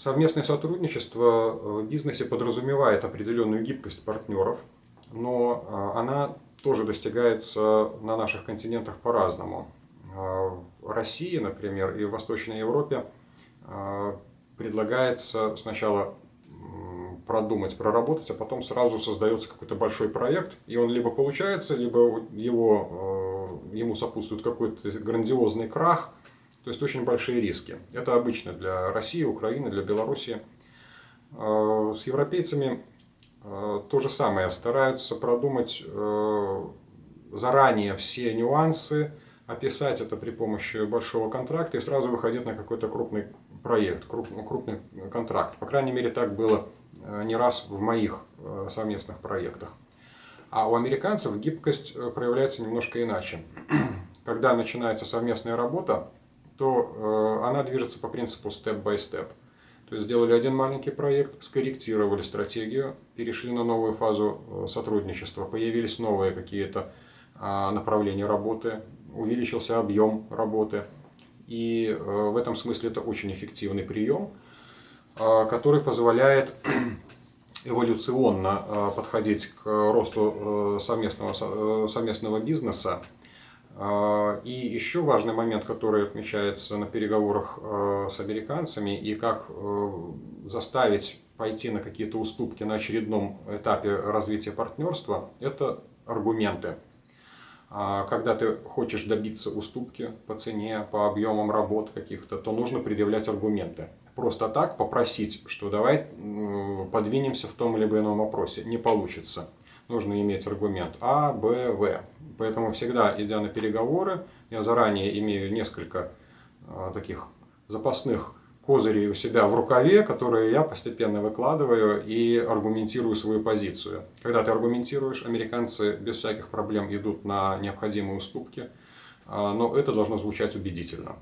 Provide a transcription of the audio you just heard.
Совместное сотрудничество в бизнесе подразумевает определенную гибкость партнеров, но она тоже достигается на наших континентах по-разному. В России, например, и в Восточной Европе предлагается сначала продумать, проработать, а потом сразу создается какой-то большой проект, и он либо получается, либо ему сопутствует какой-то грандиозный крах, то есть очень большие риски. Это обычно для России, Украины, для Белоруссии. С европейцами то же самое, стараются продумать заранее все нюансы, описать это при помощи большого контракта и сразу выходить на какой-то крупный проект, крупный контракт. По крайней мере, так было не раз в моих совместных проектах. А у американцев гибкость проявляется немножко иначе. Когда начинается совместная работа, то она движется по принципу step-by-step. То есть сделали один маленький проект, скорректировали стратегию, перешли на новую фазу сотрудничества, появились новые какие-то направления работы, увеличился объем работы. И в этом смысле это очень эффективный прием, который позволяет эволюционно подходить к росту совместного бизнеса. И еще важный момент, который отмечается на переговорах с американцами, и как заставить пойти на какие-то уступки на очередном этапе развития партнерства, это аргументы. Когда ты хочешь добиться уступки по цене, по объемам работ каких-то, то нужно предъявлять аргументы. Просто так попросить, что давай подвинемся в том или ином вопросе, не получится. Нужно иметь аргумент А, Б, В. Поэтому всегда, идя на переговоры, я заранее имею несколько таких запасных козырей у себя в рукаве, которые я постепенно выкладываю и аргументирую свою позицию. Когда ты аргументируешь, американцы без всяких проблем идут на необходимые уступки, но это должно звучать убедительно.